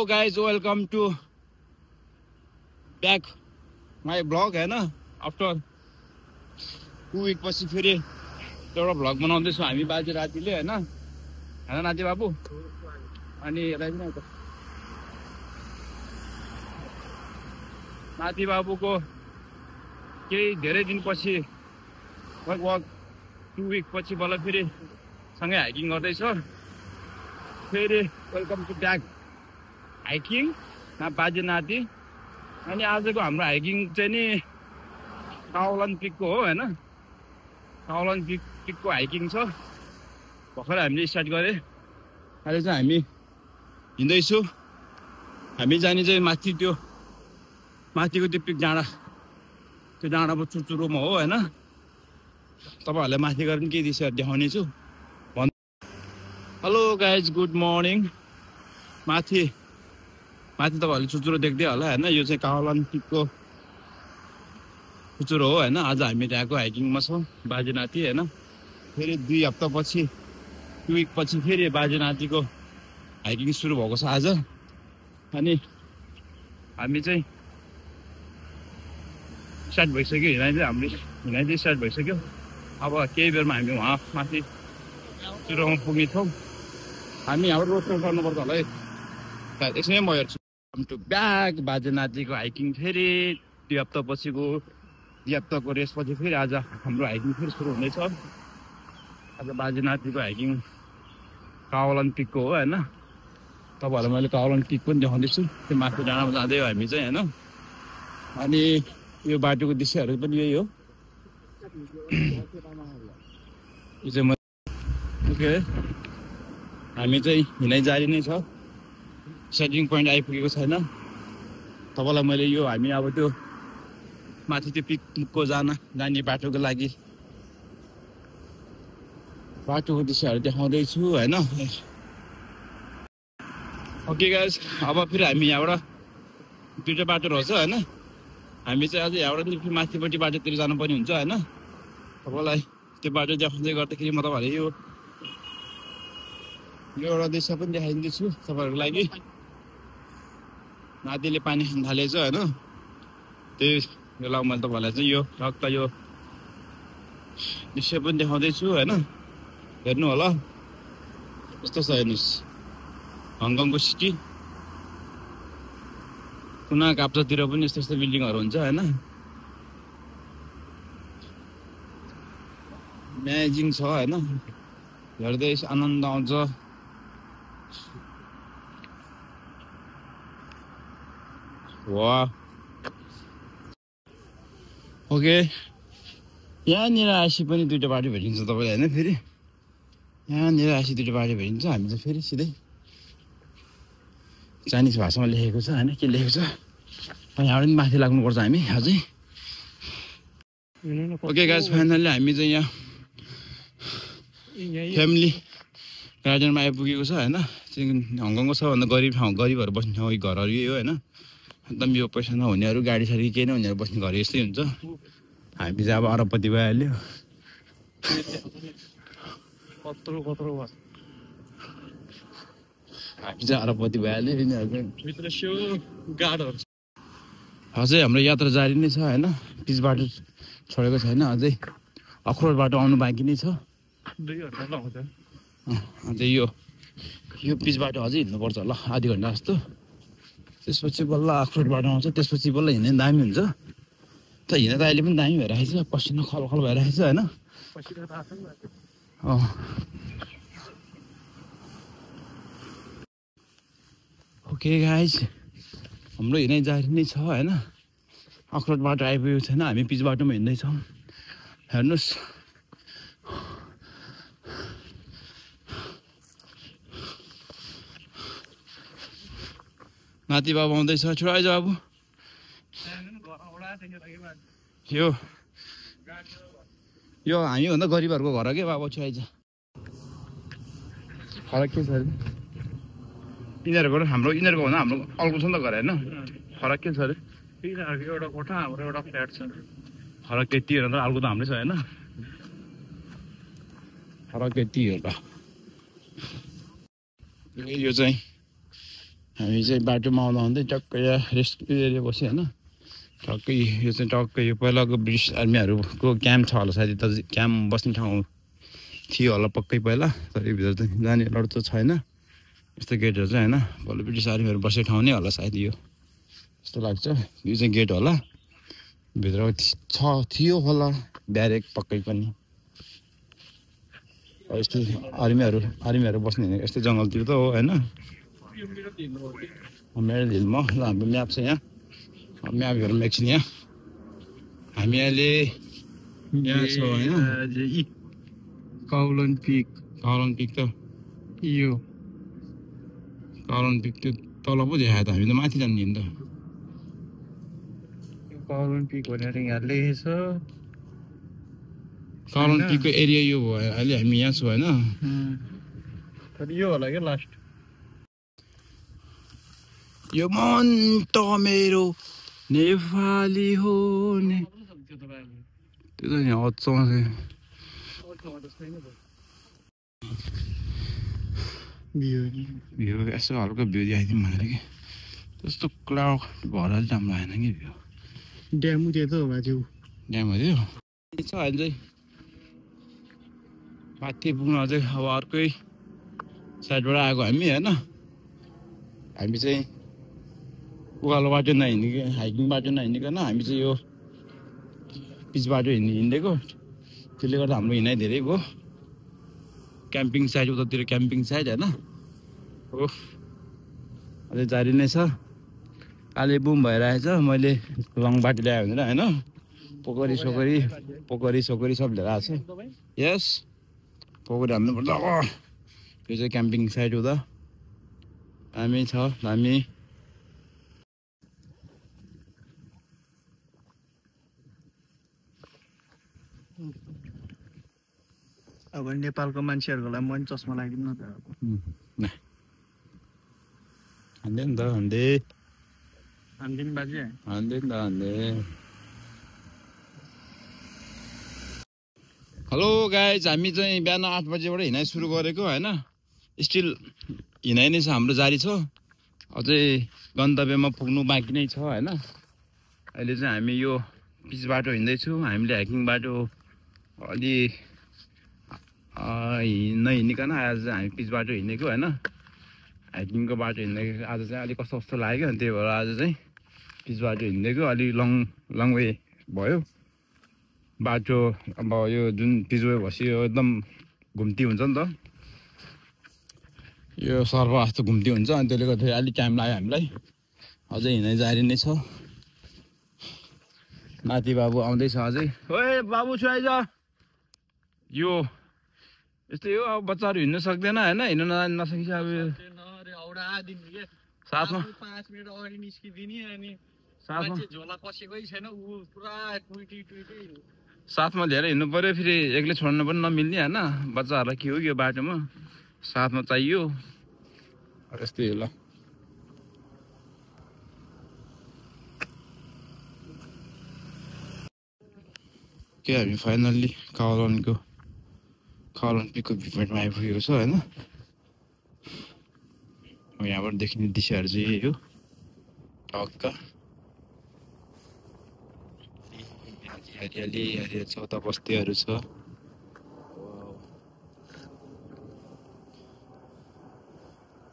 guys, welcome to back my vlog हैन after 2 week पछि फेरि एउटा भ्लग बनाउँदैछु हामी बाजे रातिले हैन हैन नाति बाबु अनि यता पनि आउँछ नाति बाबुको केही धेरै दिन पछि लगभग 2 week पछि बल्ल फेरि सँगै हाइकिङ गर्दैछ फेरि वेलकम टु ब्याक हाइकिङ ना बाजे नाति अनि आजको हाम्रो हाइकिङ चाहिँ नि काउलन पिकको हो हैन काउलन पिकको हाइकिङ छ भर्खर हामीले स्टार्ट गरे अहिले चाहिँ हामी हिँड्दैछु हामी जाने चाहिँ माथि त्यो माथिको त्यो पिक त्यो डाँडाको चुचुरोमा हो हैन तपाईहरुलाई माथि गएर पनि के दृश्य देखाउने छु हेलो गाइज गुड मर्निङ माथि तपाईहरुले चुचुरो देख्दै होला हैन यो चाहिँ काउलन पिकको चुचुरो हो हैन आज हामी त्यहाँको हाइकिङमा छौं बाजे नाति हैन फेरि 2 हप्ता पछि 2 week पछि फेरि बाजे नातिको हाइकिङ सुरु भएको छ आज अनि हामी चाहिँ स्टार्ट भइसक्यो हिँडाइ चाहिँ स्टार्ट भइसक्यो अब केही बेरमा हामी वहाँ माथि चुचुरोमा पुग्नेछौँ हामी हाम्रो रोड गर्नुपर्छ होला है एकछिन म हेर्छु टु ब्याक बाजे नातिको हाइकिङ फेरि 2 हप्ता पछिको 2 हप्ताको रेस पछि फेरि आज हाम्रो हाइकिङ फेरि सुरु हुँदैछ आज बाजे नातिको हाइकिङ काउलन पिकको हो हैन तपाईहरुलाई मैले काउलन पिक पनि देखाउँदैछु त्यो माथि डाँडामा जाँदै हो हामी चाहिँ हैन अनि यो बाटोको दृश्यहरू पनि यही हो यो चाहिँ ओके हामी चाहिँ हिँडाइ जारी नै छ सेटिङ पोइन्ट आइपुगेको छैन तपाईलाई मैले यो हामी अब त्यो माथि त्यो पिकको जाने बाटोको लागि बाटोको दृश्यहरू देखाउँदैछु हैन ओके गाइस अब फेरि हामी यहाँबाट 2टा बाटो रहेछ हैन हामी चाहिँ अझै यहाँबाट फेरि माथिपट्टि बाटोतिर जानुपर्ने हुन्छ हैन तपाईलाई त्यो बाटो देखाउँदै गर्दाखेरि म तपाईहरुलाई यो एउटा दृश्य पनि देखाइदिन्छु तपाईहरुको लागि नातिले पानी खान थालेछ हैन त्यही बेला मैले तपाईहरुलाई चाहिँ यो टक्क यो दृश्य पनि देखाउँदैछु हैन हेर्नु होला कस्तो छ हेर्नुस् हङकङको सिटी कुना काप्चातिर पनि यस्तो बिल्डिङहरु हुन्छ हैन अमेजिङ छ हैन हेर्दै आनन्द आउँछ वाह ओके यहाँनिर आएपछि पनि 2टा बाटो भेटिन्छ तपाईलाई हैन फेरि यहाँनिर आएपछि 2टा बाटो भेटिन्छ हामी चाहिँ फेरि सिधै चाइनिज भाषामा लेखेको छ हैन के लेखेको छ अनि यहाँबाट पनि माथि लाग्नुपर्छ हामी अझै ओके गाइस फाइनली हामी चाहिँ यहाँ फ्यामिली गार्डनमा आइपुगेको छ हैन हङकङको सबभन्दा गरिबहरु बस्ने ठाउँ घरहरु यही हो हैन एकदम यो पैसा नहुनेहरु गाडी साडी केही नहुनेहरु बस्ने घर यस्तै हुन्छ हामी चाहिँ अब अरबपति भइहाल्यो हामी चाहिँ अरबपति भइहाल्यो अझै हाम्रो यात्रा जारी नै छ हैन पिच बाटो छोडेको छैन अझै अखरोट बाटो आउनु बाँकी नै छ 2 घण्टा लाग्छ अझै यो पिच बाटो अझै हिँड्नुपर्छ होला आधी घण्टा जस्तो त्यसपछि बल्ल अखरोट बाटो आउँछ त्यसपछि बल्ल हिँड्ने दामी हुन्छ त हिँड्दा त अहिले पनि दामी भइरहेछ पसिना खलखल भइरहेछ हैन ओके गाइस हाम्रो हिँडाइ जारी नै छ हैन अखरोट बाटो आइपुगेको छैन हामी पिच बाटोमा हिँड्दैछौँ हेर्नुस् नाति बाबु आउँदैछ छोरा आइज बाबु यो हामीभन्दा गरिबहरूको घर के बाबु छु आइज फरक के छ यिनीहरूको भन्दा हाम्रो अर्को छ नि त घर हैन फरक के छ अरे एउटा कोठा हाम्रो एउटा फ्ल्याट छ फरक त्यति हो त अर्को त हाम्रै छ हैन फरक त्यति हो त यो चाहिँ हामी चाहिँ बाटोमा आउँदा आउँदै टक्कै रेस्ट एरिया बस्यो होइन टक्कै यो चाहिँ टक्कै यो पहिलाको ब्रिटिस आर्मीहरूको क्याम्प छ होला सायद त क्याम्प बस्ने ठाउँ थियो होला पक्कै पहिला तर यो भित्र चाहिँ जाने लड त छैन यस्तो गेटहरू चाहिँ होइन पहिला ब्रिटिस आर्मीहरू बसेको ठाउँ नै होला सायद यो जस्तो लाग्छ यो चाहिँ गेट होला भित्र थियो होला ब्यारेक पक्कै पनि यस्तै आर्मीहरू बस्ने यस्तै जङ्गलतिर त हो होइन मेरो हिलमा ल हाम्रो म्याप छ यहाँ म्याप हेरौँ एकछिन यहाँ हामी अहिले यहाँ छौँ होइन काउलन पिक त यो काउलन पिक त्यो तल पो देखायो त हामी त माथि जाने नि त काउलन पिक भनेर यहाँ लेखेछ काउलन पिकको एरिया यो भयो अहिले हामी यहाँ छौँ होइन तर यो होला क्या लास्ट यो मन त मेरो नेपाली हो नि त्यो त यहाँ अचम्म भ्यू यसो हल्का भ्यू देखाइदिउँ भनेर कि त्यस्तो क्लाउड भएर चाहिँ राम्रो आएन कि भ्यू ड्याम उयो त हो बाजु ड्याम हो त्यो छ अहिले चाहिँ माथि पुग्न अझै अब अर्कै साइडबाट आएको हामी होइन हामी चाहिँ उकालो बाटो नहिँडेको हाइकिङ बाटो नहिँडिकन हामी चाहिँ यो पिच बाटो हिँडेको त्यसले गर्दा हाम्रो हिँडाइ धेरै भयो क्याम्पिङ साइड उतातिर क्याम्पिङ साइड होइन हो अझै जारी नै छ कालेबुङ भइरहेछ मैले लङ बाटो ल्याएँ भनेर होइन पोखरी सोकरी सब लिएर आएको छ यस पोखरी हाल्नुपर्छ यो चाहिँ क्याम्पिङ साइड हुँदा हामी छ हामी अब नेपालको मान्छेहरूको लागि मैले चस्मा लगाइदिनु न त हान्दै नि त हान्दिनु बाजे हान्दै नि त हेलो गाइज हामी चाहिँ बिहान 8 बजेबाट हिँडाइ सुरु गरेको होइन स्टिल हिँडाइ नै छ हाम्रो जारी छ अझै गन्तव्यमा पुग्नु बाँकी नै छ होइन अहिले चाहिँ हामी यो पिच बाटो हिँड्दैछौँ हामीले हाइकिङ बाटो अलि नहिँडिकन आज चाहिँ हामी पिच बाटो हिँडेको होइन हाइकिङको बाटो हिँडेको आज चाहिँ अलिक कस्तो कस्तो लाग्यो अनि त्यही भएर आज चाहिँ पिच बाटो हिँडेको अलि लङ वे भयो बाटो अब यो जुन पिच वे भएपछि यो एकदम घुम्ती हुन्छ नि त यो सर्फ जस्तो घुम्ती हुन्छ अनि त्यसले गर्दाखेरि अलिक टाइम लाग्यो हामीलाई अझै हिँडाइ जारी नै छ नाति बाबु आउँदैछ अझै ओए बाबु छु आइज यो यस्तै हो अब बच्चाहरू हिँड्नु सक्दैन होइन हिँड्नु नसकेपछि अब साथमा 5 मिनेट अगाडि निस्किदिने अनि साथमा झोला पसेकै छैन उ पुरा टुइटी साथमा लिएर हिँड्नु पर्यो फेरि एक्लै छोड्नु पनि नमिल्ने होइन बच्चाहरूलाई के हो यो बाटोमा साथमा चाहियो यस्तै हो ल के हामी फाइनल्ली काउलन पिकको भ्यू पोइन्टमा आइपुगेको छ होइन यहाँबाट देखिने दृश्यहरू चाहिँ यही हो टक्क हरियाली छ उता बस्तीहरू छ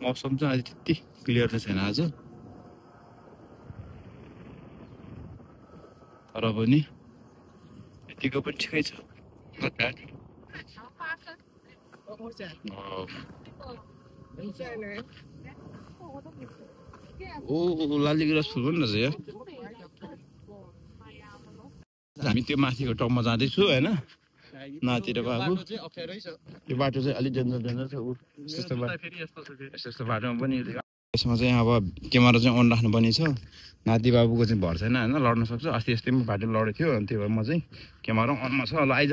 मौसम चाहिँ अहिले त्यति क्लियर त छैन आज तर पनि यतिको पनि ठिकै छ लाली गुराँस फुल पनि रहेछ यहाँ हामी त्यो माथिको टपमा जाँदैछु होइन नाति र बाबु यो बाटो चाहिँ अलिक डेन्जर छ यस्तो बाटोमा पनि यसमा चाहिँ अब क्यामेरा चाहिँ अन राख्नुपर्ने छ नाति बाबुको चाहिँ भर छैन होइन लड्न सक्छ अस्ति यस्तैमा बाटो लडेको थियो अनि त्यही भएर म चाहिँ क्यामेरा अनमा छ ल आइज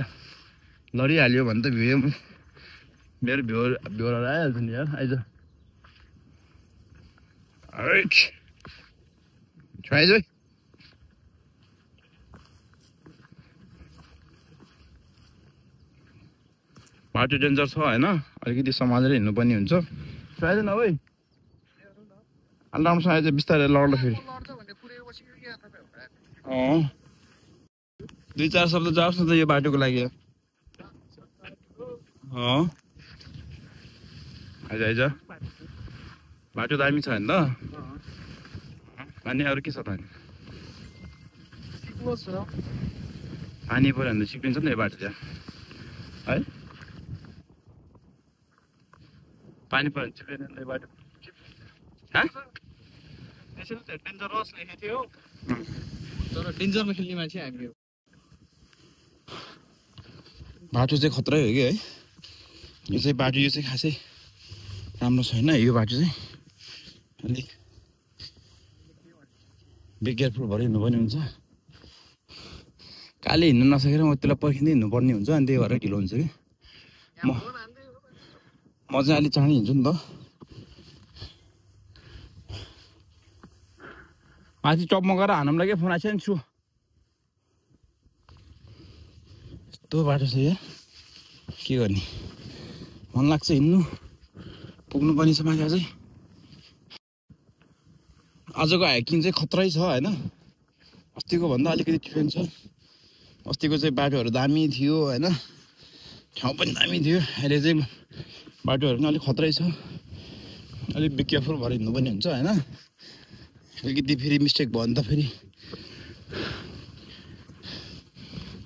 लडिहाल्यो भने त भ्यू मेरो भ्यूहरू आइहाल्छ नि यार आइज आइज बाटो डेन्जर छ होइन अलिकति समालेर हिँड्नुपर्ने हुन्छ आइज न है अलि राम्रोसँग आएछ बिस्तारै लड्लो फेरि 2-4 शब्द जाओस् न त यो बाटोको लागि आइज आइज बाटो दामी छ होइन त अनि अरू के छ त पानी पऱ्यो भने त सिक्लिन्छ नि त यो बाटो त्यहाँ है पानी पऱ्यो भने सिक्लिन्छ नि त यो बाटो त्यसैले त डेन्जरस लेखेको थियो तर डेन्जरमा खेल्ने मान्छे हामी हो बाटो चाहिँ खतरै हो कि है यो चाहिँ बाटो यो चाहिँ खासै राम्रो छैन यो बाटो चाहिँ अलि बी केयरफुल भएर हिँड्नुपर्ने हुन्छ काले हिँड्न नसकेर म त्यसलाई पर्खिँदै हिँड्नुपर्ने हुन्छ अनि त्यही भएर ढिलो हुन्छ कि म चाहिँ अलिक चाँडै हिँड्छु नि त माथि टपमा गएर हानौँ लाग्यो फोन आइछ नि छु यस्तो बाटो छ यहाँ के गर्ने मन लाग्छ हिँड्नु पुग्नु पनि छ माथि अझै आजको हाइकिङ चाहिँ खतरै छ होइन अस्तिको भन्दा अलिकति डिफ्रेन्ट छ अस्तिको चाहिँ बाटोहरू दामी थियो होइन ठाउँ पनि दामी थियो अहिले चाहिँ बाटोहरू पनि अलिक खतरै छ अलिक बी केयरफुल भएर हिँड्नु पनि हुन्छ होइन अलिकति फेरि मिस्टेक भयो भने त फेरि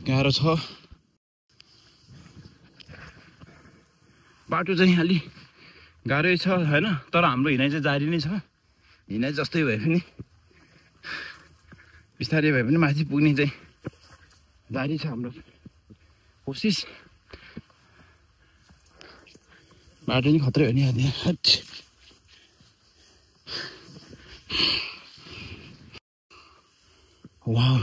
गाह्रो छ बाटो चाहिँ अलि गाह्रै छ होइन तर हाम्रो हिँडाइ चाहिँ जारी नै छ हिँडाइ जस्तै भए पनि बिस्तारै भए पनि माथि पुग्ने चाहिँ जारी छ हाम्रो कोसिस बाटो नि खतरै हो नि यहाँ वाउ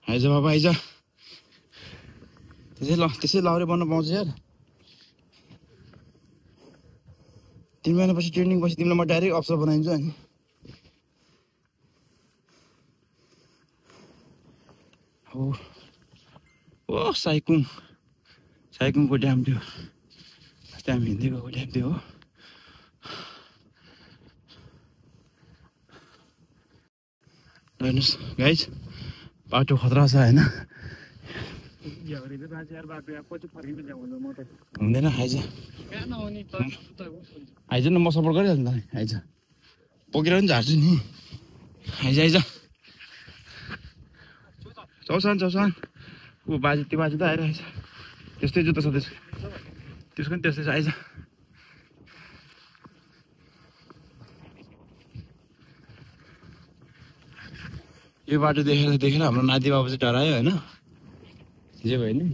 आइज बाबा आइज त्यसै लाउरे बन्न पाउँछ यार 3 महिनापछि ट्रेनिङ पछि तिमीलाई म डाइरेक्ट अफसर बनाइदिन्छु अनि ओ साइकुङको ड्याम थियो अस्ति हामी हिँड्दै गएको ड्याम थियो हो हेर्नुहोस् गाइज बाटो खतरा छ होइन हुँदैन आइज आइज न म सपोर्ट गरिहाल्छु त आइज बोकेर पनि झार्छु नि आइज आइज चौसान ऊ बाजे त्यो बाजे त आइरहेछ त्यस्तै जुत्ता छ त्यसको पनि त्यस्तै छ आइज यो बाटो देखेर हाम्रो नाति बाबु चाहिँ डरायो होइन जे भयो नि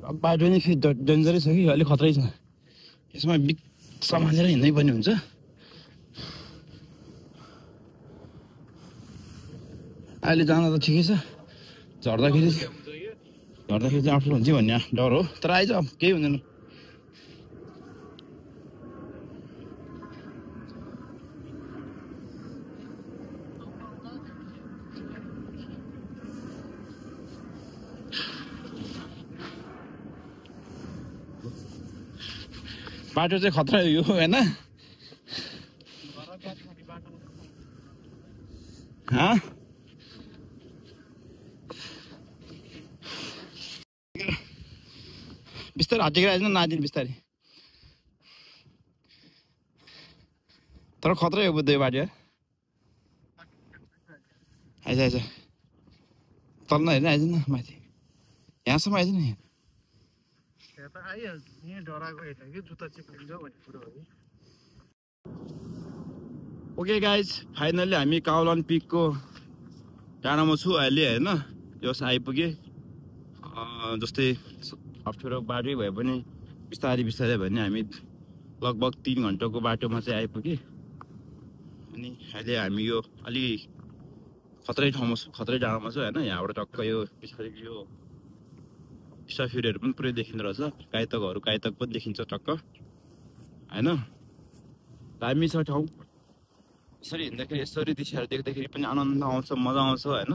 अब बाटो नि फेरि डेन्जरै छ कि अलिक खतरै छ यसमा बिग सम्हालेर हिँड्नै पर्ने हुन्छ अहिले जाँदा त ठिकै छ झर्दाखेरि चाहिँ अप्ठ्यारो हुन्छ भन्ने डर हो तर आइज केही हुँदैन बाटो चाहिँ खतरा हो होइन बिस्तारै हटेर आइज न नादिन बिस्तारै तर खतरै हो बुद्ध यो बाटो आइज आइज तल नहेर्नु आइज न माथि यहाँसम्म आइज न ओके गाइज फाइनल्ली हामी काउलन पिकको डाँडामा छु अहिले होइन यो आइपुगेँ जस्तै अप्ठ्यारो बाटै भए पनि बिस्तारै भए पनि हामी लगभग 3 घन्टाको बाटोमा चाहिँ आइपुगेँ अनि अहिले हामी यो अलि खतरै ठाउँमा छु खतरै डाँडामा छु होइन यहाँबाट टक्क यो पछाडि यो स्टाफिडहरू पनि पुरै देखिँदो रहेछ काइतक पनि देखिन्छ टक्क होइन दामी छ ठाउँ। यसरी हिँड्दाखेरि यसरी दृश्यहरू देख्दाखेरि पनि आनन्द आउँछ, मजा आउँछ होइन।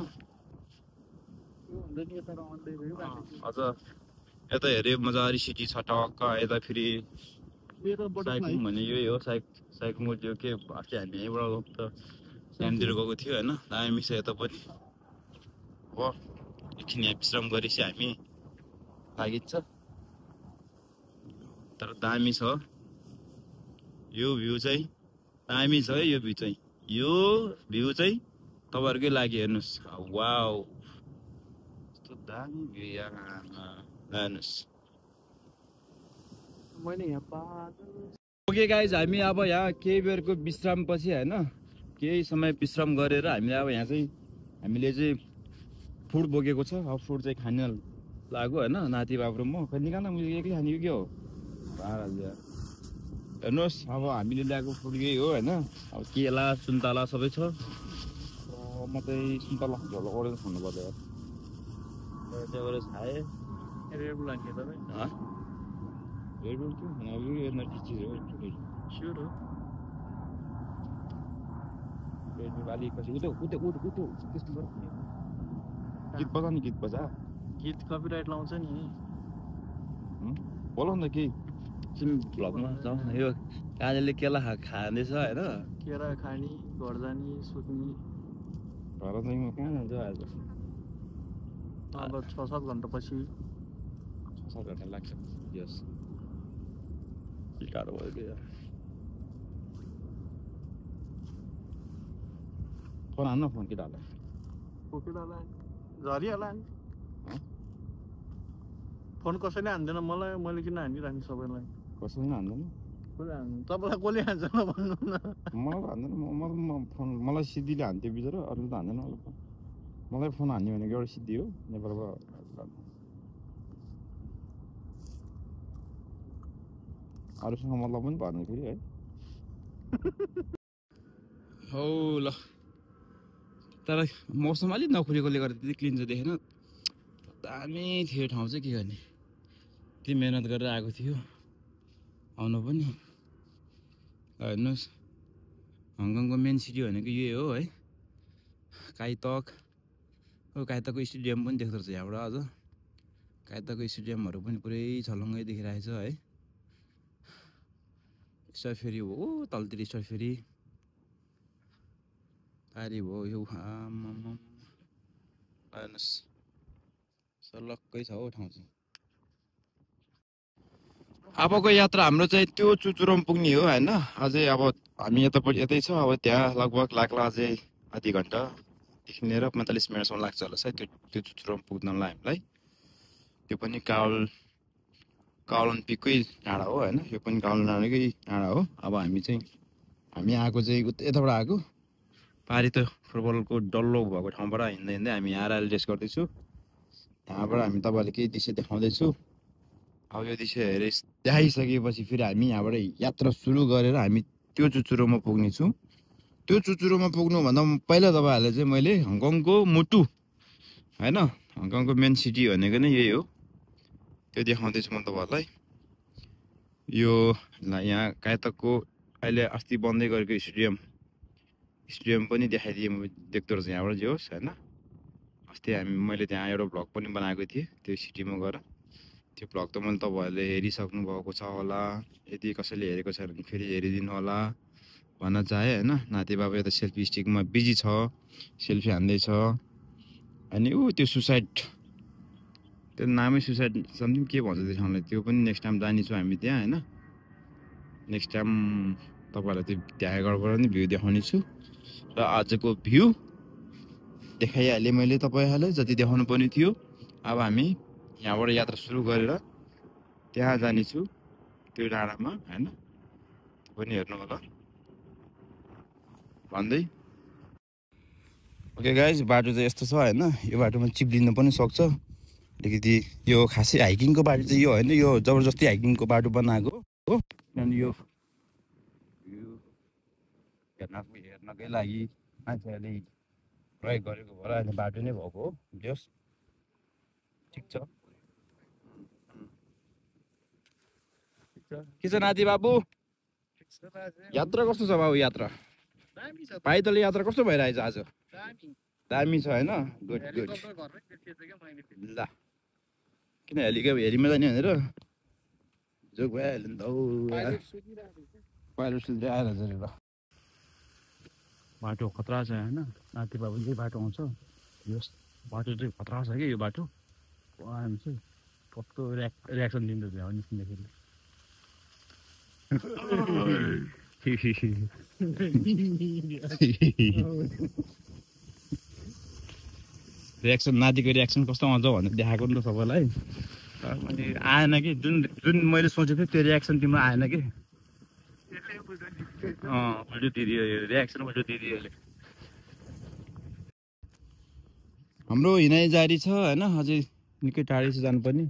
अझ यता हेऱ्यो मजाले सिटी छ टक्क। यता फेरि साइकुङ भन्ने यही हो, साइकुङको त्यो के अस्ति हामी यहीँबाट त त्यहाँनिर गएको थियो होइन। दामी छ यता पनि। हो एकछिन यहाँ विश्राम गरेपछि हामी लागिन्छ। तर दामी छ यो भ्यू चाहिँ, दामी छ है यो भ्यू चाहिँ। यो भ्यू चाहिँ तपाईँहरूकै लागि हेर्नुहोस्। वाउ यस्तो दामी भ्यू हेर्नुहोस्। ओके गाइज, हामी अब यहाँ केही बेरको विश्राम पछि होइन, केही समय विश्राम गरेर हामीले अब यहाँ चाहिँ हामीले चाहिँ फुड बोकेको छ। अब फुड चाहिँ खान लाग्यो होइन। नाति बाबु र म खै निकाल्न मैले एक्लै खाने के हो हेर्नुहोस्। अब हामीले ल्याएको फुड यही हो होइन। अब केला सुन्तला सबै छ। म चाहिँ सुन्तला झोल गरेर खानु पर्यो। त्यो गरेर खाएँ। रेड लान्थ्यो तपाईँ रेडबुल के यो एनर्जी चिज हो। स्योर हो रेडबुल अलिक पछि उतो त्यस्तो गीत बजा नि, गीत बजा। गीत कपिराइट लाउँछ नि। बोलाउ न केही तिमी भ्लगमा जाउँ न। यो कालेले केला खाँदैछ होइन। केरा खाने, घर जाने, सुत्ने। घर चाहिँ म कहाँ जान्छ आज। अब 6-7 घन्टा पछि 6-7 घन्टा लाग्छ। यस टाढो भयो कि फोन हान्न, फोन केटाहरूलाई कोकेलालाई झरिहाल्ला नि। फोन कसैले हान्दैन मलाई, मैले किन हानिराख्ने सबैलाई। कसैले हान्दैन। कसले हान्नु तपाईँलाई, कसले हान्छ न भन्नु न। मलाई हान्दैन। म फोन मलाई सिद्धिले हान्थ्यो बिचरा, अरूले त हान्दैन मलाई फोन। मलाई फोन हान्यो भनेको एउटा सिद्धि हो नेपालको। अरूसँग मतलब पनि भएन फेरि है। हौ ल, तर मौसम अलिक नखुलेकोले गर्दा त्यति क्लिन चाहिँ देखेन। दामी थियो ठाउँ चाहिँ, के गर्ने। त्यति मेहनत गरेर आएको थियो आउनु पनि। हेर्नुहोस् हङकङको मेन सिटी भनेको यही हो है। काइतक काइतकको स्टेडियम पनि देख्दो रहेछ यहाँबाट। अझ काइतकको स्टेडियमहरू पनि पुरै छलङ्गै देखिरहेछ है। स्टोर फेरि हो तलतिर, स्टोर फेरि पारी भयो यो। हेर्नुहोस् सलक्कै छ हो ठाउँ चाहिँ। अबको यात्रा हाम्रो चाहिँ त्यो चुचुरोम पुग्ने हो होइन। अझै अब हामी यतै छ। अब त्यहाँ लगभग लाग्ला अझै आधी घन्टादेखि लिएर 45 मिनटसम्म लाग्छ होला सायद त्यो चुचुरोम पुग्नलाई हामीलाई। त्यो पनि काउलन पिककै डाँडा हो होइन। यो पनि काउलन डाँडाकै डाँडा हो। अब हामी आएको चाहिँ यताबाट आएको। पारी त फुटबलको डल्लो भएको ठाउँबाट हिँड्दै हिँड्दै हामी यहाँ आएर रेस्ट गर्दैछु। यहाँबाट हामी तपाईँहरूले केही दृश्य देखाउँदैछु। अब यो दृश्य देखाइसकेपछि फेरि हामी यहाँबाट यात्रा सुरु गरेर हामी त्यो चुचुरोमा पुग्नेछौँ। त्यो चुचुरोमा पुग्नुभन्दा पहिला तपाईँहरूले चाहिँ मैले हङकङको मुटु होइन, हङकङको मेन सिटी भनेको नै यही हो, त्यो देखाउँदैछु म तपाईँहरूलाई। यो यहाँ काइतकको अहिले अस्ति बन्दै गरेको स्टेडियम पनि देखाइदिएँ देख्दो रहेछ यहाँबाट जे होस् होइन। अस्ति मैले त्यहाँ एउटा भ्लग पनि बनाएको थिएँ त्यो सिटीमा गएर। त्यो भ्लग त मैले तपाईँहरूले हेरिसक्नु भएको छ होला। यदि कसैले हेरेको छ भने फेरि हेरिदिनु होला भन्न चाहेँ होइन। नाति बाबा यता सेल्फी स्टिकमा बिजी छ, सेल्फी हान्दैछ। अनि त्यो सुसाइड, त्यो नामै सुसाइड समथिङ के भन्छ त्यो ठाउँलाई, त्यो पनि नेक्स्ट टाइम जानेछौँ हामी त्यहाँ होइन। नेक्स्ट टाइम तपाईँहरूलाई त्यो त्यहाँबाट नि भ्यू देखाउने छु। र आजको भ्यू देखाइहालेँ मैले तपाईँहरूलाई जति देखाउनु पर्ने थियो। अब हामी यहाँबाट यात्रा सुरु गरेर त्यहाँ जानेछु त्यो डाँडामा होइन। पनि हेर्नु होला भन्दै। ओके गाइज, बाटो चाहिँ यस्तो छ होइन। यो बाटोमा चिप्लिनु पनि सक्छ अलिकति। यो खासै हाइकिङको बाटो चाहिँ यो होइन, यो जबरजस्ती हाइकिङको बाटो बनाएको हो। किनभने यो हेर्नकै लागि मान्छेहरूले प्रयोग गरेको भएर अहिले बाटो नै भएको हो। जस ठिक छ के छ नाति बाबु, यात्रा कस्तो छ बाबु यात्रा दामी छ पाइतले यात्रा कस्तो भइरहेछ आज दामी दामी छ होइन गुड गुड हेलिकप्टर घरमै बिर्सिएछ क्या मैले ल किन हेलीमा जाने भनेर जोक भइहाल्यो नि त पाइलट सुतिरहेको छ पाइलट सुत्दै आएर ल बाटो खतरा छ होइन नाति बाबु यही बाटो आउँछ यो बाटो चाहिँ खतरा छ कि यो बाटो हामी चाहिँ कस्तो रियाक्सन दिँदैछ हो निस्किँदाखेरि रियाक्सन नातिको रियाक्सन कस्तो आउँछ भनेर देखाएको नि त सबैलाई मैले आएन कि जुन जुन मैले सोचेको थिएँ त्यो रियाक्सन तिम्रो आएन कि उल्टो दिदियो यो रियाक्सन उल्टो दिदियो यसले हाम्रो हिँडाइ जारी छ होइन अझै निकै टाढै छ जानुपर्ने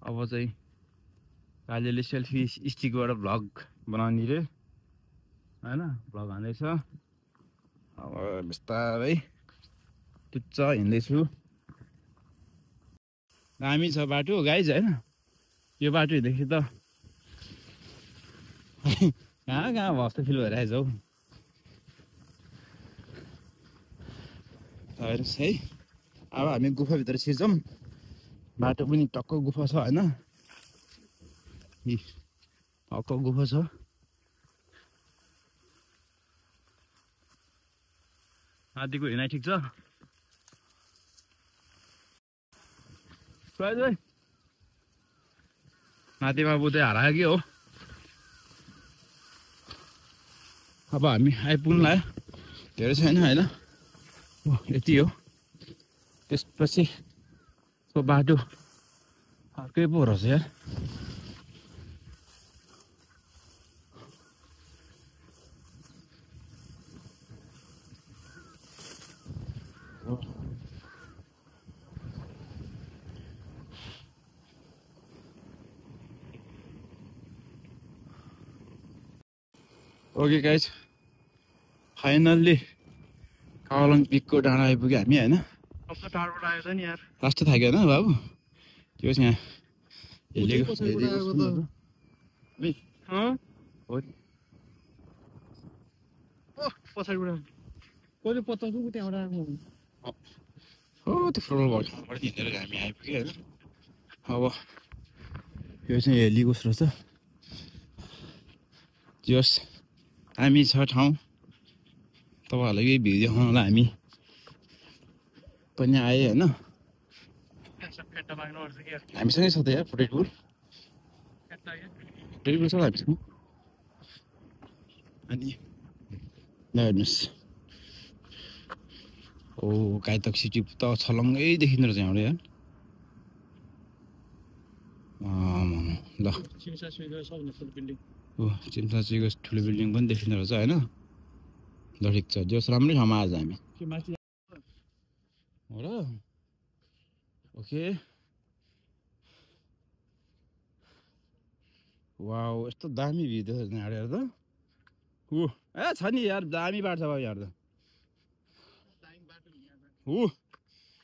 अब चाहिँ कालेले सेल्फी स्टिकबाट भ्लग बनाउने रे होइन भ्लग हान्दैछ अब बिस्तारै टुच्च हिँड्दैछु दामी छ बाटो गाइज होइन यो बाटो हिँड्दाखेरि त कहाँ कहाँ भस्तो फिल भइरहेछ हौ हेर्नुहोस् है अब हामी गुफाभित्र छिर्छौँ बाटो पनि टक्क गुफा छ होइन टक्क गुफा छ नातिको हिँडाइ ठिक छ नाति बाबु चाहिँ हरायो कि हो अब हामी आइपुग्नु लाग्यो धेरै छैन होइन यति हो त्यसपछि बाटो अर्कै पो रहेछ यार ओके गाइज फाइनल्ली कावलङ पिकको डाँडा आइपुग्यो हामी होइन कस्तो टाढोबाट आएछ नि यार लास्ट थाक्यो होइन बाबु त्यो चाहिँ यहाँ हेलेको पछाडिबाट कहिले पत्ताउँछु त्यहाँबाट आएको हो त्यो फुटबल भर्खरबाट हिँडेर हामी आइपुग्यो होइन अब यो चाहिँ हेलीको स्रोत छ जस हामी छ ठाउँ तपाईँहरूलाई यही भिडियो देखाउनलाई हामी पनि आएँ होइन हामीसँगै छ त यार पोटेटबुल छ हामीसँग अनि ल हेर्नुहोस् ओ गाइतक सिटी त छलङ्गै देखिँदो रहेछ यहाँबाट यार ल ओ चिम्साचीको ठुलो बिल्डिङ पनि देखिँदो रहेछ होइन ल ठिक छ जोस् राम्रै ठाउँमा आज हामी हो र ओके वाउ यस्तो दामी भ्यू देख्छ यहाँबाट हेर त ऊ ए छ नि यार दामी बाटो छ बाबु यहाँ त ऊ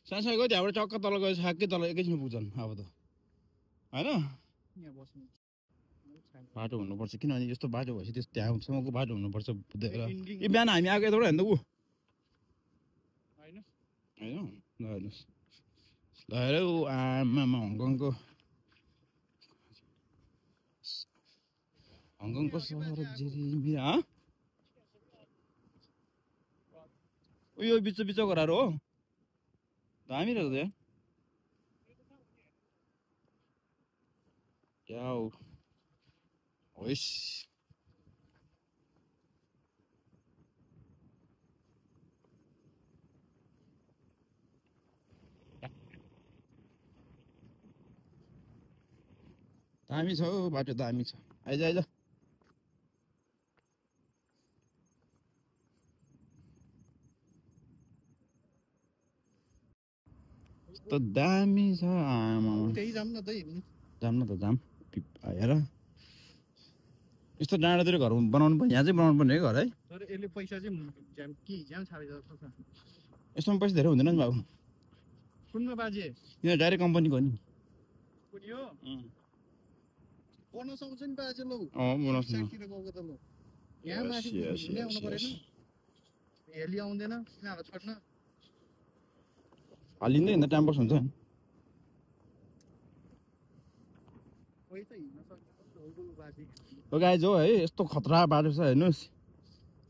सानो गयो त्यहाँबाट टक्क तल गयो छाक्कै तल एकैछिनमा पुग्छन् अब त होइन बाटो हुनुपर्छ किनभने यस्तो बाटो भएपछि त्यस त्यहाँसम्मको बाटो हुनुपर्छ पुगेर ए बिहान हामी आएको यताबाट होइन त ऊ होइन ल हेर्नुहोस् ल हेर ऊ आमामा हङकङको सहर उयो बिच घरहरू हो दामी रहेछ यार क्या हो होइस दामी छ हौ बाटो दामी छ आइज आइज त दामी छ आमा त्यही जाम न त जाम हेर यस्तो डाँडातिर घर बनाउनु पर्ने यहाँ चाहिँ बनाउनु पर्ने है घर है तर यसले पैसा चाहिँ ज्याम छाडेछ यस्तोमा पैसा धेरै हुँदैन नि बाबु कुनमा बाजे किन डाइरेक्ट कम्पनीको हो नि कुनी हो बोनस आउँछ नि बाजे लौ बोनस साइडतिर गएको त लौ यहाँ माथि ल्याउनु परेन हेली आउँदैन यिनीहरूलाई छोड्न हालिँदैन टाइम पास हुन्छ कोही त हिँड्न सक्दैन बाजे हो गाइज हो है यस्तो खतरा बाटो छ हेर्नुहोस्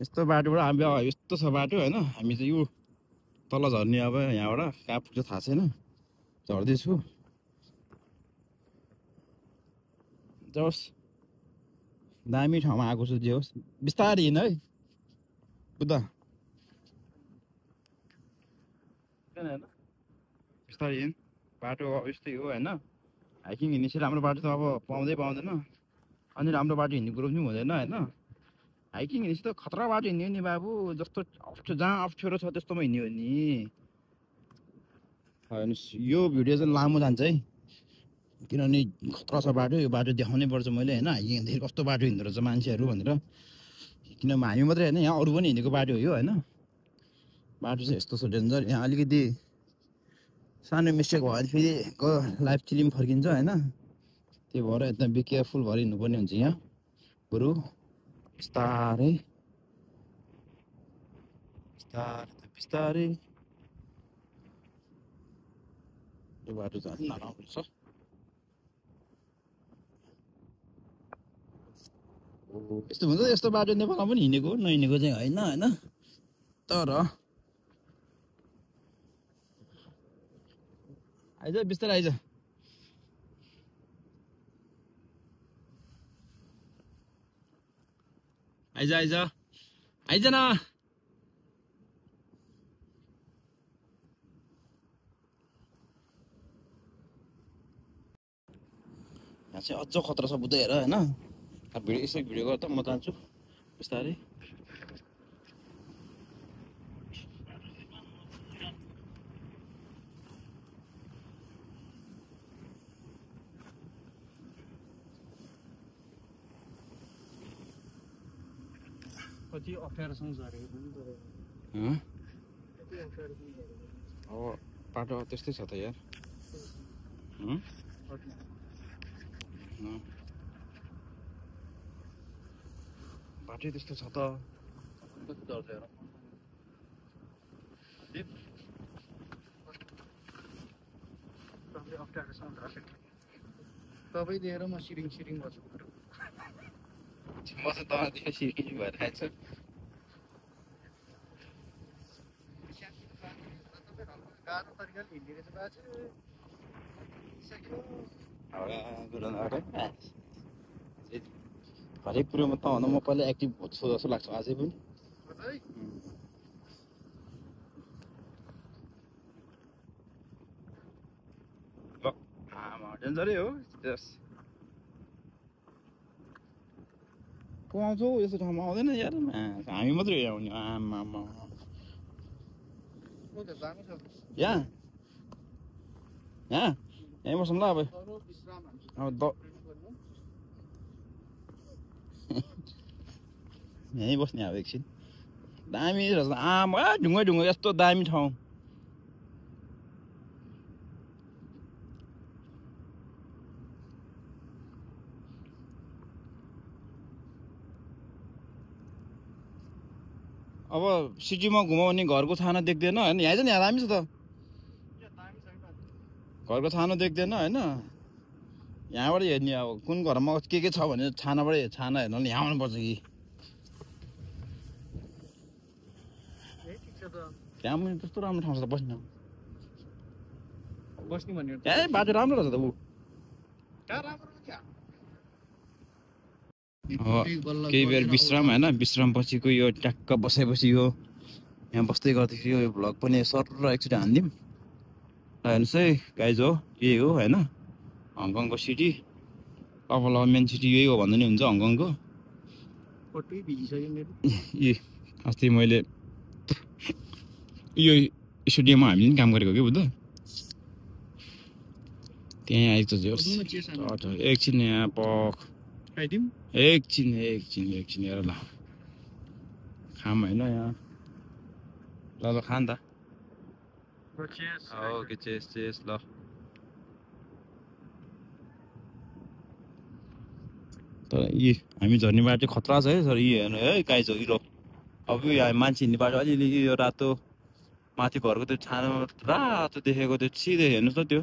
यस्तो बाटोबाट हामी यस्तो छ बाटो होइन हामी चाहिँ यो तल झर्ने अब यहाँबाट कहाँ पुग्छ थाहा छैन झर्दैछु जोस् दामी ठाउँमा आएको छु जे होस् बिस्तारै हिँड है बुद्ध बिस्तारै हिँड बाटो अब यस्तै हो होइन हाइकिङ हिँड्ने चाहिँ राम्रो बाटो त अब पाउँदैन अनि राम्रो बाटो हिँड्ने कुरो पनि हुँदैन होइन हाइकिङ हिँड्ने चाहिँ त खतरा बाटो हिँड्यो नि बाबु जस्तो जहाँ अप्ठ्यारो छ त्यस्तोमा हिँड्यो नि हेर्नुहोस् यो भिडियो चाहिँ लामो जान्छ है किनभने खतरा छ बाटो यो बाटो देखाउनै पर्छ मैले होइन हाइकिङ हिँड्दाखेरि कस्तो बाटो हिँड्दो रहेछ मान्छेहरू भनेर किन हामी मात्रै होइन यहाँ अरू पनि हिँडेको बाटो हो यो होइन बाटो चाहिँ यस्तो छ डेन्जर यहाँ अलिकति सानो मिस्टेक भयो भने फेरि लाइफ फिल्म फर्किन्छ होइन त्यही भएर एकदम बी केयरफुल भएर हिँड्नुपर्ने हुन्छ यहाँ बरु बिस्तारै बिस्तारै यो बाटो झन् नराम्रो छ यस्तो हुन्छ यस्तो बाटो नेपालमा पनि हिँडेको नहिँडेको चाहिँ होइन होइन तर आइज बिस्तारै आइज आइज न यहाँ चाहिँ अझ खतरा छ बुझ्दै हेर होइन भिडियो यसो भिडियो गर्दा म जान्छु बिस्तारै कति अप्ठ्यारोसँग झरेको पनि अब बाटो त्यस्तै छ त यार बाटो त्यस्तो छ त अप्ठ्यारोसँग झरेको तपाईँ लिएर म सिरिङ बस्छु म चाहिँ तँदेखि सिरिङ भएर आएछ गाह्रो तरिकाले हिँडेको छ बाजे हरेक कुरोमा त भन्दा म पहिला एक्टिभ छु जस्तो लाग्छ अझै पनि डेन्जरै हो को आउँछौ यस्तो ठाउँमा आउँदैन यार हामी मात्रै आउने आमा यहाँ यहीँ बसौँ ल अब यहीँ बस्ने अब एकछिन दामी रहेछ आमा ढुङ्गा यस्तो दामी ठाउँ अब सिटीमा घुमाउने भने घरको छाना देख्दैन होइन यहाँ चाहिँ यहाँ दामी छ त घरको छाना देख्दैन होइन यहाँबाट हेर्ने अब कुन घरमा के छ भने छानाबाट छाना हेर्नु भने यहाँ आउनुपर्छ कि त्यहाँ पनि त्यस्तो राम्रो ठाउँ छ त बस्ने भन्ने ए बाटो राम्रो रहेछ त ऊ केही बेर विश्राम होइन विश्राम पछिको यो ट्याक्क बसेपछि यो यहाँ बस्दै गर्दाखेरि यो भ्लग पनि सर एकचोटि हानिदिउँ हेर्नुहोस् है गाइज हो यही हो होइन हङकङको सिटी अब मेन सिटी यही हो भन्दा नि हुन्छ हङकङको ए अस्ति मैले यो स्टुडियोमा हामीले पनि काम गरेको कि बुझ्दा त्यहीँ आइज एकछिन यहाँ पख एकछिन हेर ल खाम होइन यहाँ ल खा नि त ओके चेस ल तर यी हामी झर्ने बाटो चाहिँ खतरा छ है सर। यी हेर्नु है गाइज हो हिरो। अब यो हामी मान्छे हिँड्ने बाटो अलिअलि यो रातो माथि घरको त्यो छानो रातो देखेको त्यो सिधै हेर्नुहोस् त त्यो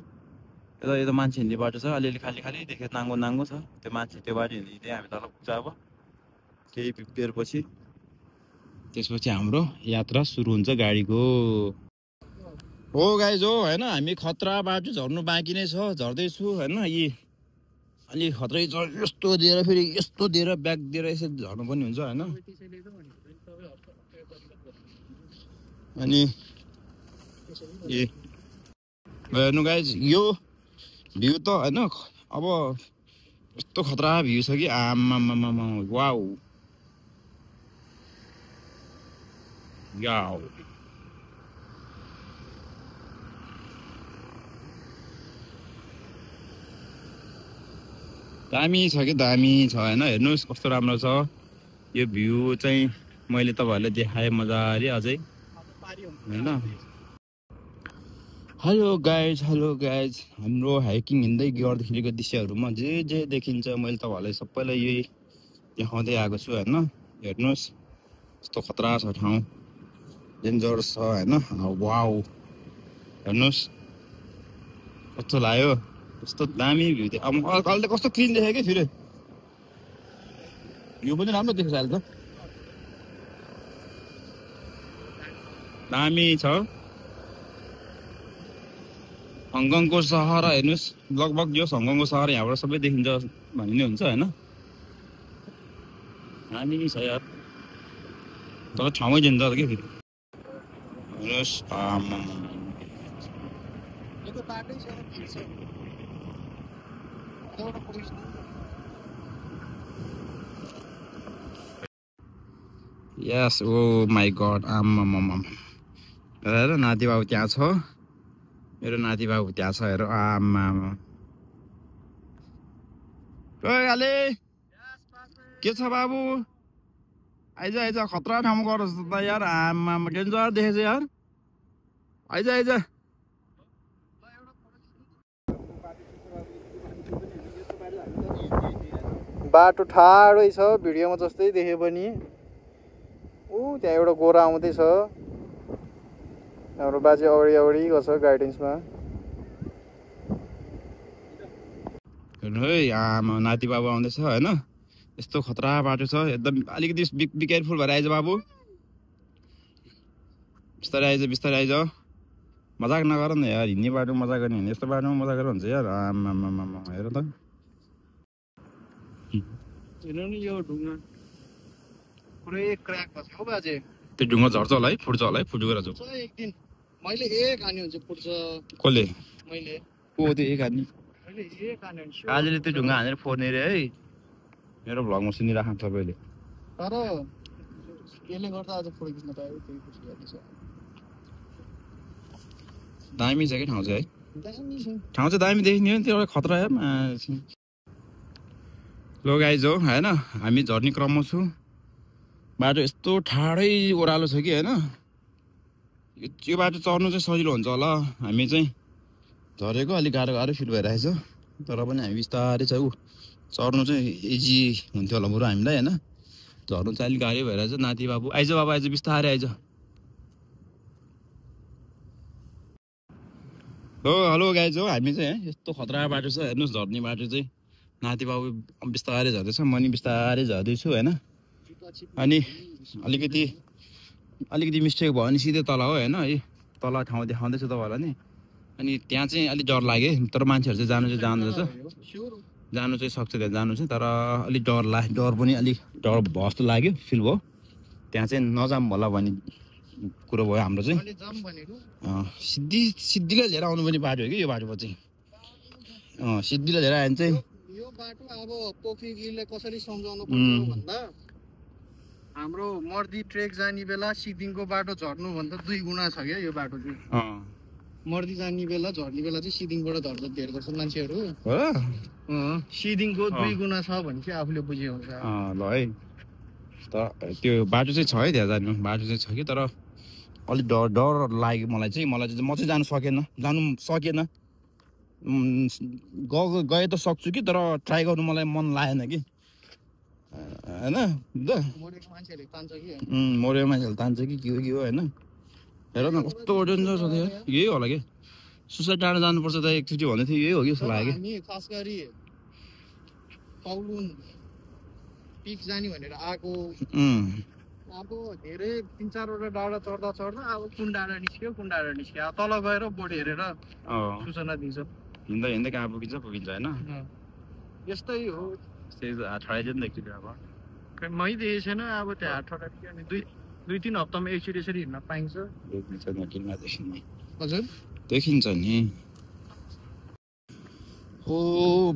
यता मान्छे हिँड्ने बाटो छ अलिअलि खाली खाली देख्यो नाङ्गो नाङ्गो छ त्यो मान्छे त्यो बाटो हिँड्दै हामी तल पुग्छ अब केही बेरपछि। त्यसपछि हाम्रो यात्रा सुरु हुन्छ गाडीको। हो गाइज हो होइन हामी खतरा बाटो झर्नु बाँकी नै छ झर्दैछु होइन। यी अलि खतरै छ यस्तो दिएर फेरि यस्तो दिएर ब्याग दिएर यसरी झर्नु पनि हुन्छ होइन। अनि हेर्नु गाइज यो भ्यू त होइन अब यस्तो खतरा भ्यू छ कि आमामामा वाउ याउ। दामी छ कि दामी छ होइन। हेर्नुहोस् कस्तो राम्रो छ यो भ्यू चाहिँ मैले तपाईँहरूलाई देखाएँ मजाले अझै होइन। हेलो गाइज हाम्रो हाइकिङ हिँड्दै गर्दाखेरिको दृश्यहरूमा जे देखिन्छ मैले तपाईँहरूलाई सबैलाई यही देखाउँदै आएको छु होइन। हेर्नुहोस् यस्तो खतरा छ ठाउँ डेन्जर छ होइन। वाउ हेर्नुहोस् कस्तो लाग्यो कस्तो दामी भ्यू थियो। अब अहिले त कस्तो क्लिन देखेँ कि फेरि भ्यू पनि राम्रो देख्छ अहिले त दामी छ। हङकङको सहर हेर्नुहोस् लगभग यो हङकङको सहर यहाँबाट सबै देखिन्छ भन्ने नै हुन्छ होइन। दामी छ यार तर ठाउँमै दिन्छ कि फेरि हेर्नुहोस् यस ओ माई गड आम्मामामा हेर नाति बाबु त्यहाँ छ मेरो नाति बाबु त्यहाँ छ हेर आम्मामा। ओइ आले के छ बाबु आइज आइज खतरा ठाउँमा गएर जस्तो त यार आम्मामा डेन्जर देखेछ यार आइज आइज। बाटो ठाडै छ भिडियोमा जस्तै देखे पनि। त्यहाँ एउटा गोरा आउँदैछ हाम्रो बाजे अगाडि गर्छ गाइडेन्समा। हेर्नु है आमा नाति बाबु आउँदैछ होइन। यस्तो खतरा बाटो छ एकदम अलिकति बी केयरफुल भएर आइज बाबु बिस्तारै आइज मजाक नगर न यार हिँड्ने बाटो मजा गर्ने होइन यस्तो बाटोमा मजा गरेर हुन्छ यार आमामामा हेर त हेर्नु नि यो ढुङ्गा पुरै क्र्याक भएको छ बाजे। त्यो ढुङ्गा झर्छ होला है फुट्छ होला है फुटेर जाऊ एक दिन मैले एक हानी हुन्छ फुट्छ। कसले मैले को त्यो एक हानी मैले एक हानी हुन्छ आजले त्यो ढुङ्गा हानेर फोर्ने रे है मेरो भ्लगमा सुनिराख्नु सबैले। तर यसले गर्दा आज फोटो खिच्न पायो त्यही खुसी लाग्छ। दामी छ कि ठाउँ चाहिँ है दामी छ ठाउँ चाहिँ दामी देखिने हो नि त्यो एउटा खतरा है। लो गाइज हो होइन हामी झर्ने क्रममा छु बाटो यस्तो ठाडै ओह्रालो छ कि होइन। यो बाटो चढ्नु चाहिँ सजिलो हुन्छ होला हामी चाहिँ झरेको अलिक गाह्रो फिल भइरहेछ तर पनि हामी बिस्तारै छ चढ्नु चाहिँ इजी हुन्थ्यो होला बरु हामीलाई होइन। झर्नु चाहिँ अलिक गाह्रै भइरहेछ नाति बाबु आइज बिस्तारै आइज। हो हेलो गाइज हो हामी चाहिँ यस्तो खतरा बाटो छ हेर्नुहोस् झर्ने बाटो चाहिँ नाति बाबु बिस्तारै झर्दैछ म नि बिस्तारै झर्दैछु होइन। अनि अलिकति मिस्टेक भयो भने सिधै तल हो होइन है तल ठाउँ देखाउँदैछु तपाईँहरूलाई नि। अनि त्यहाँ चाहिँ अलिक डर लाग्यो तर मान्छेहरू चाहिँ जानु चाहिँ सक्छ त्यहाँ जानु चाहिँ तर अलिक डर पनि अलिक डर भयो जस्तो लाग्यो फिल भयो त्यहाँ चाहिँ नजाम होला भन्ने कुरो भयो हाम्रो चाहिँ। सिद्धिलाई लिएर आउनु पनि बाटो हो कि यो बाटोमा चाहिँ सिद्धिलाई लिएर आयो भने चाहिँ यो बाटो अब पोखरीले कसरी सम्झाउनु पर्छ भन्दा हाम्रो मर्दी ट्रेक जाने बेला सिद्धिङको बाटो झर्नुभन्दा 2 गुणा छ क्या यो बाटो चाहिँ। मर्दी जाने बेला झर्ने बेला चाहिँ सिद्धिङबाट झर्छ धेर गर्छ मान्छेहरू सिद्धिङको 2 गुणा छ भने चाहिँ आफूले बुझ्यो हुन्छ ल है। त त्यो बाटो चाहिँ छ है त्यहाँ जानु बाटो चाहिँ छ कि तर अलिक डर लाग्यो मलाई चाहिँ म चाहिँ जानु सकेन गए त सक्छु कि तर ट्राई गर्नु मलाई मन लागेन कि होइन द मरेको मान्छेहरूले तान्छ कि मरेको मान्छेले तान्छ कि के हो होइन हेर न कस्तो डेन्जर छ त्यो यही होला कि सुसाइड डाँडा जानुपर्छ त एकचोटि भन्दै थियो यही हो कि जस्तो लाग्यो हामी खास गरी कौलुन पिक जाने भनेर आएको अब धेरै 3-4 वटा डाँडा चढ्दा अब कुन डाँडा निस्क्यो अब तल गएर बोर्ड हेरेर सूचना दिन्छ हिँड्दा हिँड्दै कहाँ पुगिन्छ होइन यस्तै हो ठडाइदियो नि त एकचोटि अब मै देखेको छैन अब त्यहाँ हात अनि 2-3 हप्तामा एकचोटि यसरी हिँड्न पाइन्छ हजुर देखिन्छ नि हो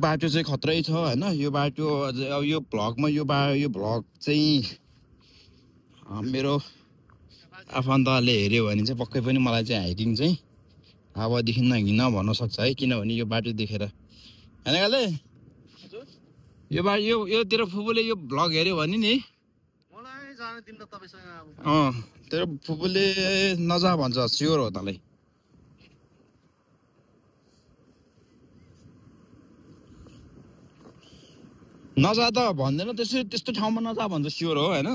बाटो चाहिँ खत्रै छ होइन यो बाटो अब यो भ्लगमा यो भ्लग चाहिँ मेरो आफन्तले हेऱ्यो भने चाहिँ पक्कै पनि मलाई चाहिँ हाइकिङ चाहिँ अबदेखि हिँड्न भन्न सक्छ है किनभने यो बाटो देखेर होइन गाले यो बाटो यो तेरो फुपूले यो भ्लग हेऱ्यो भने नि मलाई जान दिन त तपाईसँग तेरो फुपूले नजा भन्छ स्योर हो तँलाई नजा त भन्दैन त्यस्तो ठाउँमा नजा भन्छ स्योर हो होइन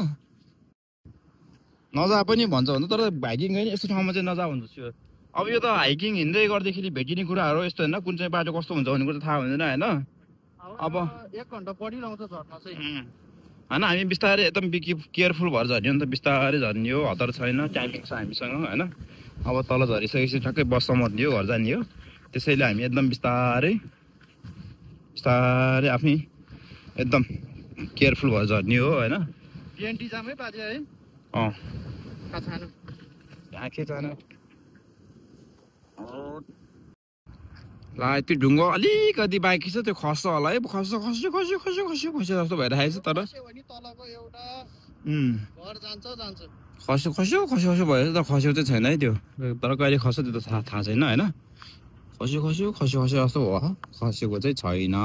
नजा पनि भन्छ भने तर हाइकिङ होइन यस्तो ठाउँमा चाहिँ नजा भन्छ स्योर अब यो त हाइकिङ हिँड्दै गर्दाखेरि भेटिने कुराहरू यस्तो होइन कुन चाहिँ बाटो कस्तो हुन्छ भन्ने कुरा थाहा हुँदैन होइन अब 1 घन्टा बढिरहन्छ झर्न चाहिँ होइन हामी बिस्तारै एकदम केयरफुल भएर झर्ने हो नि त बिस्तारै झर्ने हो हतार छैन टाइमिङ छ हामीसँग होइन अब तल झरिसकेपछि ठ्याक्कै बससम्म दियो घर जाने हो त्यसैले हामी एकदम बिस्तारै आफ्नै एकदम केयरफुल भएर झर्ने हो होइन बिएनटी जामै बाजे है यहाँ के जानु ला त्यो ढुङ्गा अलिकति बाँकी छ त्यो खस्छ होला है खस्यो जस्तो भइरहेको छ तर खस्यो भयो त खस्यो चाहिँ छैन है त्यो तर कहिले खस्छ त्यो त थाहा छैन होइन खस्यो जस्तो हो खसेको चाहिँ छैन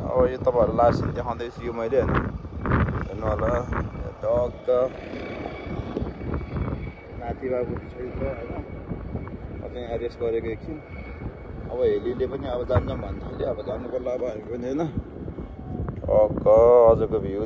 अब यो तपाईँहरू लास्ट सिन देखाउँदैछु यो मैले होइन हेर्नु होला टक्क नाति बाबु छैन होइन चाहिँ एरेस्ट गरेको एकछिन अब हेलीले पनि अब जान्छौँ भन्नु थाल्यो अब जानु पर्ला अब हामी पनि होइन टक्क आजको भ्यू